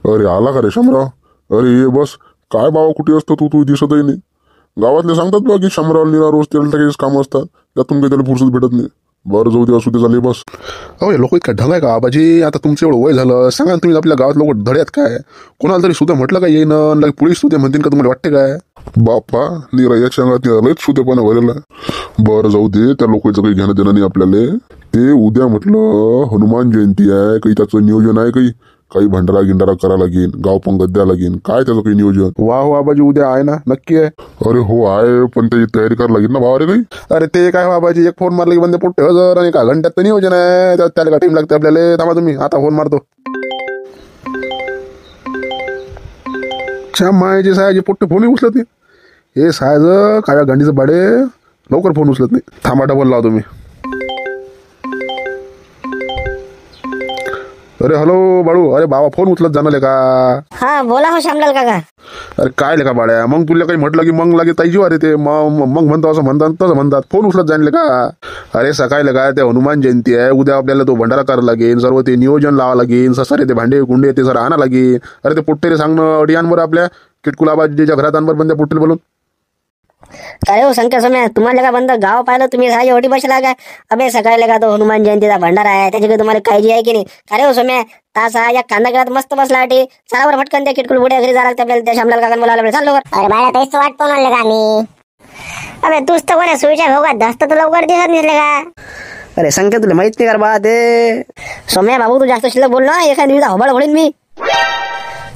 अरे आला का रे शामराव? अरे ये बस. काय बाबा कुठे असतो तू? तू दिसतही नाही. गावातले सांगतात बा की शामराव निरा रोज तेल टाकायचे काम असतात, त्यातून काही त्याला फुरसत भेटत नाही. बरं जाऊ दे, असू दे, झाले बस. अहो लोक इतका ढग आहे का आबाजी? आता तुमचं एवढं वय झालं, सांगा ना तुम्ही आपल्या गावात लोक धड्यात काय? कोणाला तरी सुद्धा म्हटलं का येईन पोलीस सुद्धा म्हणतील का? तुम्हाला वाटते काय? बाप्पा निरा याच्या अंगात निरालाच सुतेपणा भरलेला आहे. बरं जाऊ दे, त्या लोकांचं काही घेणं देणं नाही आपल्याला. ते उद्या म्हटलं हनुमान जयंती आहे, काही त्याचं नियोजन आहे? काही भंडारा गिंडारा करा लागेल, गाव पंगत द्या लागेल, काय त्याचं काही नियोजन? वा हो आबाजी, उद्या आहे ना? नक्की आहे. अरे हो आहे, पण त्याची तयारी करायला लागेल ना भावा रे काही. अरे ते काय हो आबाजी, एक फोन मारला की बंदे पोट्टे हजर, आणि का घंट्यात तर नियोजन आहे, त्याला का टाइम लागते आपल्याला? थांबा तुम्ही, आता फोन मारतो. च्या मायाचे सायाचे पोट्टे फोनही उचलत नाही. हे सायज काय गांडीचं बाडे, लवकर फोन उचलत नाही. थांबा डबल लावतो मी. अरे हॅलो बाळू, अरे बाबा फोन उचलत जाणार का? हा बोला हो श्यामलाल काका. अरे काय लेका बाड्या, मग तुला काही म्हटलं की मग लागे ताईजी अरे ते मग म्हणतो असं म्हणतात तसं म्हणतात, फोन उचलत जाणले का? अरे सकाळी का ते हनुमान जयंती आहे, उद्या आपल्याला तो भंडारा करावा लागेल, सर्व ते नियोजन लावा लागेल, ससारे ते भांडे कुंडे ते सर आणा लागेल. अरे ते पुट्टेरे सांगणं अडियांवर आपल्या किटकुलाबाजीच्या घरात आणवर बंद्या पुट्टेल बोलून. काय हो संख्या सोम्या, तुम्हाला का बंद गाव पाहिलं तुम्ही साय एवढी बसला काय? अबे सकाळी का तो हनुमान जयंतीचा भंडारा आहे, त्याची काही तुम्हाला काळजी आहे की नाही? काय हो सोम्या, तासा या कांदा घरात मस्त बसला वाटे, चला फटकन त्या किटकुल बुड्या घरी जायला लागते आपल्याला. त्या श्यामलाल काका बोलायला चाललो. अरे बाळा तेच वाट पाहून आणले का मी? अबे तूच तर कोणा सुईच्या भोगात धस्त तर लवकर दिसत निसले का? अरे संख्या तुला माहित नाही कर बा ते. सोम्या बाबू तू जास्त शिल्लक बोल ना, एखाद्या दिवसा होबळ होईल मी.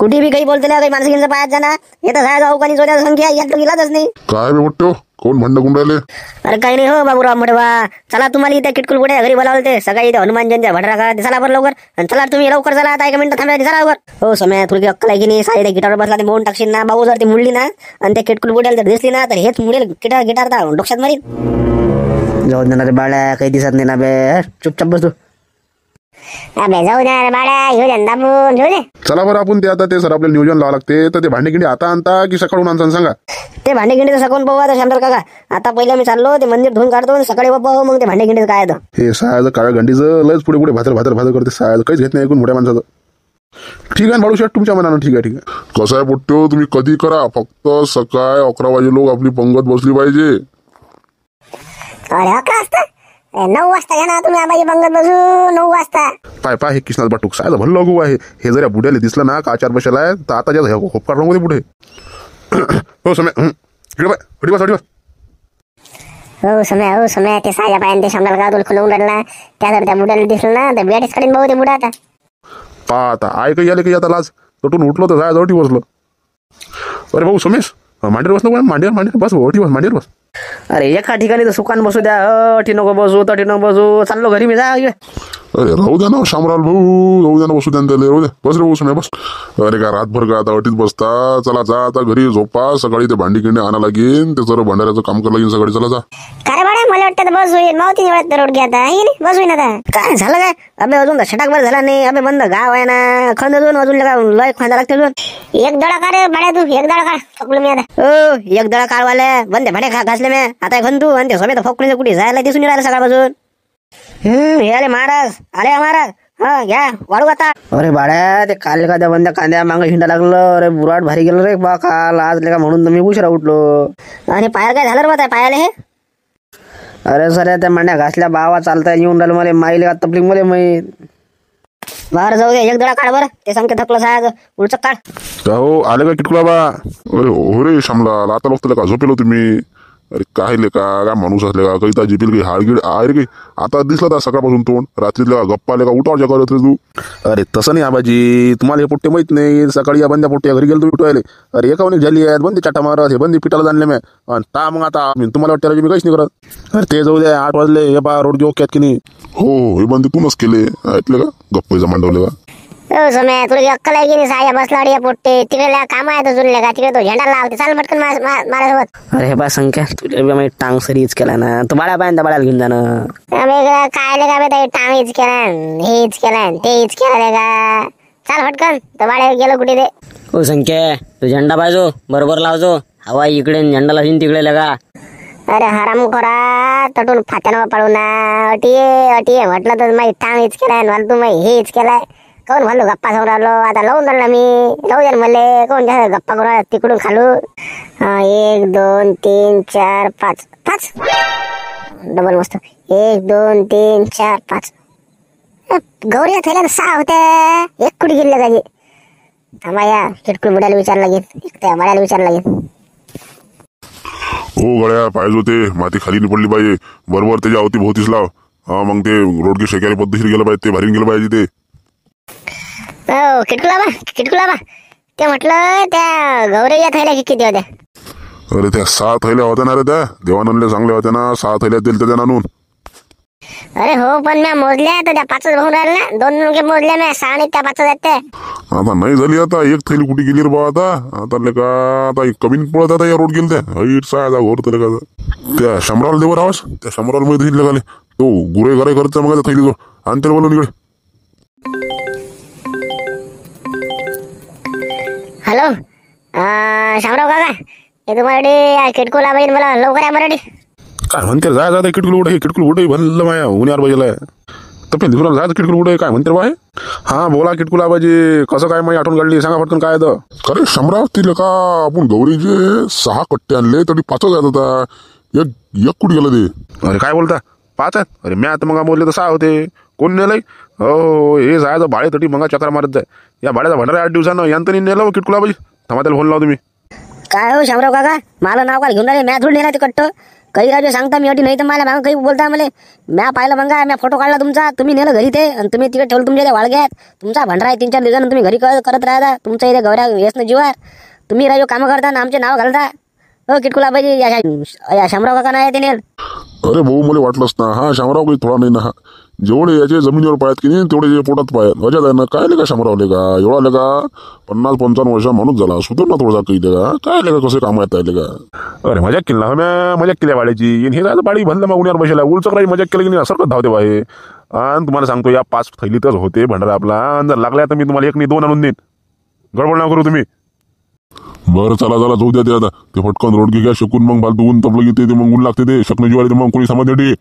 कुठे बी काही बोलतो ना, काही माणसं पायात जाणार हे तर जाऊ का नाही? संख्या यात गेलाच नाही. काय बे मोठ्यो, कोण भांडण गुंड राहिले? अरे काही नाही हो बाबूराव मोठवा, चला तुम्हाला इथे किटकुल बुड्या घरी बोलावलं ते सकाळी इथे हनुमान जयंती भंडारा करा. चला बरं लवकर, आणि चला तुम्ही लवकर चला, आता 1 मिनिट थांबायची, चला लवकर. हो सोम्या तुला अक्कल आहे की नाही? साई गिटारवर बसला ते बोन टाकशील ना बाबू, जर ती मुडली ना आणि त्या किटकुल बुड्याला जर दिसली ना तर हेच मुडेल गिटार डोक्यात मारीन. जाऊ दे ना रे बाळा, काही दिसत नाही ना बे, चुपचाप बस तू. अबे जाऊ दे रे बाळा, घेऊ दे दाबून घेऊ दे. चला बरं आपण ते आता ते सर आपल्याला नियोजन लावा लागते, तर ते भांडे गिंडे आता आणता की सकाळून आणता सांगा? ते भांडे गिंडे सकाळून पाहू आता श्यामलाल काका. आता पहिला मी चाललो ते मंदिर धुवून काढतो, सकाळी पाहू मग ते भांडे गिंडे काय आहे. हे सायाचं काळ्या गंडीचं लयच पुढे पुढे भातर करते. सायाचं काहीच घेत नाही ऐकून मोठ्या माणसाचं. ठीक आहे बाळू शेठ, तुमच्या मनानं ठीक आहे. कसं आहे पोट्ट्यो, तुम्ही कधी करा, फक्त सकाळी 11 वाजे लोक आपली पंगत बसली पाहिजे. अरे 11 वाजता? 9 वाजता घ्या ना तुम्ही आबाजी पंगत बसू. 9 वाजता पाय हे किसनाथ बाटूक सायला भलं लागू आहे. हे जर बुड्याला दिसलं ना का 4 बशाला आहे तर आता ज्या होपकार मध्ये पुढे. हो समय हडी बस. हो समय ते साया पायन ते श्यामलाल काका तुला खुलवून राहिला, त्या जर त्या बुड्याला दिसलं ना तर बेटीस कडीन भाऊ ते बुडा. आता आता आय काही आले काही आता लाज तटून उठलो तर जाय जवटी बसलो. अरे भाऊ समेश मांडीवर बसलो, मांडीवर बस ओटी बस, मांडीवर बस. अरे एका ठिकाणी तर सुकान बसू द्या, अटी नको बसू तटी नको बसू, चाललो घरी मी जा. अरे राहू द्या ना शामराल भाऊ, राहू द्या ना, बसू द्या त्याला, राहू द्या, बस रे भाऊ समय बस. अरे का रातभर का आता अटीत बसता? चला जा आता घरी झोपा, सकाळी ते भांडी किंडे आणा लागेल, ते सर्व भंडाऱ्याचं काम करायला लागेल सकाळी. चला जा. काय बाळा, मला वाटतं तर बस होईल, मावती निवडत रोड घ्या आता बस होईल. आता काय झालं काय? अबे अजून तर छटाकभर झाला नाही. अबे बंद गाव आहे ना, खंद अजून लय खांदा लागते अजून. एक दडा का रे बाळा, तू एक दडा का थकलो मी आता. हो एक दळा काढवाले बंदे भाडे घासले मी आता खंदू, आणि ते सोबत फकले कुठे जायला दिसून राहिलं सकाळपासून. हे आले महाराज, आले महाराज, हा घ्या वाढू आता. अरे बाळ्या, ते काल का त्या बंद्या कांद्या मागं हिंडा लागलं. अरे बुराट भारी गेलं रे बा काल, आज का म्हणून मी उशिरा उठलो. आणि पायाला काय झालं रे बा पायाला हे? अरे सर त्या मांड्या घासल्या बावा, चालता येऊन राहिलं मला, माईले का तपलीक मध्ये माहीत. बाहेर जाऊ दे, एक दडा काढ बरं, ते सांगते थकलं साहेब, उलच काढ. हो आले का किटकुला बा? अरे हो रे शामलाल, आता लोक का झोपेलो तुम्ही? अरे काय काय माणूस असले का, काही जिपील काही हाडगीड आहे रे काही? आता दिसला तर सकाळपासून तोंड, रात्रीतले का गप्पा आले का उठावर करत रे तू? अरे तसं नाही आबाजी, तुम्हाला हे पोट्टे माहित नाही. सकाळी या बंद्या पोट्ट्या घरी गेलो तुम्ही उठवायले. अरे एका झाली आहेत बंदी चाटा मारत, हे बंदी पिटाला जाणले मी. ता मग आता तुम्हाला वाटतं मी काहीच नाही करत. अरे ते जाऊ द्या, 8 वाजले, हे बा रोड ओक्यात की नाही. हो हे बंदी तूनच केले, ऐकले का? गप्पा मांडवले का? हो समय तुला अक्कल आहे की नाही? साया बसला रे पोट्टे, तिकडे काम आहे तर जुळले का? तिकडे तो झेंडा लावते, चाल पटकन माझ्यासोबत. अरे बा संख्या, तुला मी टांग सरीच केला ना, तू बाळा बाळा बाळाला घेऊन जाणं. काय का बे, टांग हेच केला, हेच केला, तेच केला का? चाल पटकन, तर बाळा गेलो कुठे ते. हो संख्या, तू झेंडा पाहिजो बरोबर लावजो, हवा इकडे झेंडा लावून तिकडे लगा. अरे हराम खोरा, तटून फात्यानं पळू ना. अटी म्हटलं तर माही टांग हेच केलाय, मला तू माही हेच केलाय. कोण म्हणलो गप्पा समोर आलो आता लावून जाणार मी लावू द्या मले कोण जास्त गप्पा करू तिकडून खालू 1 2 3 4 5 5 डबल मस्त 1 2 3 4 5 गौरी थैल्यात 6 होत्या एक कुठे गेले त्याची थांबा या किटकुल बुडायला विचारला लागेल त्या मळ्याला विचारला लागेल हो गड्या पाहिजे होते माती खाली नाही पडली पाहिजे बरोबर त्याच्या अवती भोवतीच लाव हा मग ते रोडगे शेकायला पद्धतशीर गेलं पाहिजे ते भारी गेलं पाहिजे ते हो किटकुला बा ते म्हटलं त्या गौरीच्या थैल्या किती होत्या अरे त्या 6 थैल्या होत्या ना रे त्या देवानंदले चांगल्या होत्या ना 6 थैल्या दिल त्याच्या आणून अरे हो पण म्या मोजल्या तर त्या 5च बघून राहिल्या ना 2 मुलगे मोजल्या म्या 6 आणि त्या 5 आहेत त्या आता नाही झाली आता एक थैली कुठे गेली रे बा आता का आता एक कमी पडत आता या रोड गेल त्या हाईट 6 घोर तर का त्या शंभराला देवर आवाज त्या शंभराला मध्ये दिली लगाले तो गुरे घरे करता मग थैली जो आणि त्याला बोलून इकडे हॅलो शामराव काका हे तुम्हाला किटकुला पाहिजे मला लवकर या मराठी काय म्हणते जा जा किटकुल उडे किटकुल उडे भरलं माया उन्हार बाजूला तर दिवसाला जा किटकुल उडे काय म्हणते बाय हा बोला किटकुला बाजी कसं काय माझी आठवण काढली सांगा पटकन काय तर अरे शंभराव तिला का आपण गौरीचे 6 कट्टे आणले तरी 5 जात होता एक कुठे गेलं ते अरे काय बोलता 5 आहेत अरे मी आता मग बोलले तर 6 होते कोण नेलंय हो हे जायचं भाडे तटी मग चक्र मारत जाय या भाड्याचा भंडारा 8 दिवसानं यांतनी नेलं किटकुला बाजी थांबा त्याला फोन लावतो मी काय हो शामराव काका मला नाव काय घेऊन राहिले म्या थोडी नेला ते कट्ट काही राजू सांगता मी अटी नाही तर मला काही बोलता मला म्या पाहिलं मग म्या फोटो काढला तुमचा तुम्ही नेलं घरी ते आणि तुम्ही तिकडे ठेवलं तुमच्या वाळग्यात तुमचा भंडारा आहे 3-4 दिवसानं तुम्ही घरी करत राहता तुमच्या इथे गौऱ्या येस ना जीवार तुम्ही राजू कामं करता ना आमचे नाव घालता हो किटकुला पाहिजे या शामराव काका नाही ते नेल अरे भाऊ मला वाटलंच ना हा शामराव काही थोडा नाही ना हा जेवढे याचे जमिनीवर पायात की नाही तेवढे जे पोटात पायात अजात आहे ना काय लेका शामरावले का एवढा लेका 50-55 वर्षा माणूस झाला सुधर ना थोडासा काही लेका काय लेका कसे काम आहेत का अरे मजाक केली ना म्या मजाक केल्या भाड्याची हे जायचं भाडी भरलं मग उन्हावर बसायला उलचक्राची मजाक केली की नाही असं धावते बाहे आणि तुम्हाला सांगतो या 5 थैलीतच होते भंडारा आपला आणि जर लागल्या तर मी तुम्हाला 1 नाही 2 आणून देईन गडबड ना करू तुम्ही बरं चला जाऊ द्या ते आता ते फटकन रोड घ्या शकून मग बालतू ऊन तपलं घेते ते मग ऊन लागते ते शकणं जीवाले मग कोणी समजते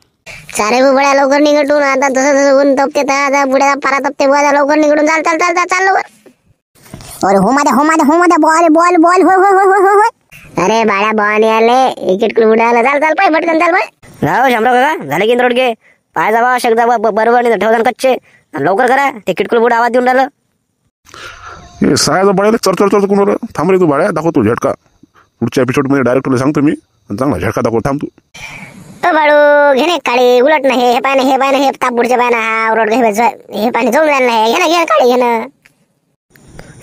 सारे बुड्या लवकर निघटून आता तसं ऊन तपते आता बुड्या पारा तपते बुड्या लवकर निघटून चाल लवकर अरे हो माझ्या बॉल हो अरे बाळा बॉल आले किटकुल बुड्याला चाल पाय पटकन चाल पाय हो शामराव काका झाले की रोड घे पाय जावा शकदा बरोबर नाही ठेवता कच्चे लवकर करा ते किटकुल बुड आवाज देऊन राहिलं हे सहायचं बाळ्याला चर कोण थांब रे तू बाळ्या दाखवतो झटका पुढच्या एपिसोडमध्ये डायरेक्टरला सांगतो मी चांगला झटका दाखव थांब तू बाळू घेणे काळी उलट नाही हे पाय हे ताप पुढच्या पाय ना हा रोड हे पाणी जाऊन राहिलं नाही घे काळी घेणं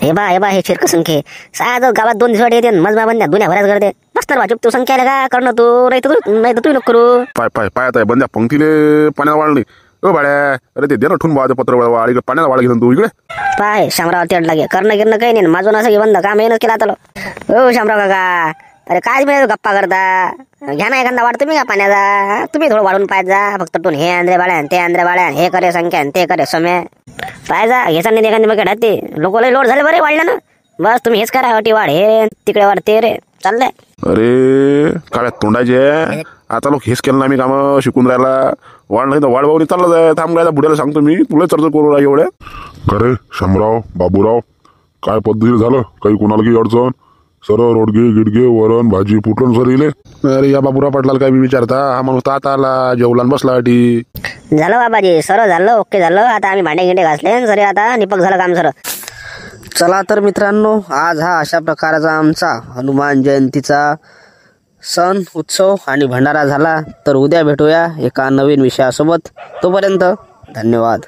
हे बा हे फिरक संख्ये साध गावात 2 दिवस येते मजमा बंद्या दुनिया भराच करते मस्त बा चुप तू संख्या आल्या का करणं तू नाही तर तू नको करू पाय आता बंद्या पंक्तीले पाण्याला वाळ नाही ओ बाळ्या अरे ते दे ना ठून बाळाचं पत्र वाळ इकडे पाण्याला वाळ घेऊन तू इकडे पाय शामराव तेड लागे करणं गिरणं काही नाही माझून असं की बंद काम येणं केलं आता हो शामराव काका अरे काय मिळेल गप्पा करता घ्या ना एखादा वाढ तुम्ही का पाण्याचा तुम्ही थोडं वाढून पाहिजे फक्त टून हे आंध्रे बाळ्या ते आंध्रे बाळ्या हे करे संख्या ते करे समय पाहिजा घ्यायचा नाही एखादी मग ते लोक लय लोड झाले बरे वाढलं ना बस तुम्ही हेच करा अटी वाढ हे तिकडे वाढ ते रे चाललंय अरे काळ्या तोंडाचे आता लोक हेच केलं ना आम्ही कामं शिकून राहिला वाढ नाही तर वाढ चाललं जाय थांब राहिला बुड्याला सांगतो मी तुला चर्चा करू राहा एवढ्या अरे शंभराव बाबूराव काय पद्धतीने झालं काही कोणाला काही अडचण सरळ रोडगे गिडगे वरण भाजी फुटलं सर इले अरे या बाबुरा पाटलाला काय मी विचारता हा माणूस आता आला जेवला बसला अटी झालं बाबाजी सरळ झालं ओके झालं आता आम्ही भांडे गिंडे घासले सर आता निपक झालं काम सर चला तर मित्रांनो आज हा अशा प्रकारचा आमचा हनुमान जयंतीचा सण उत्सव आणि भंडारा झाला तर उद्या भेटूया एका नवीन विषयासोबत तोपर्यंत धन्यवाद.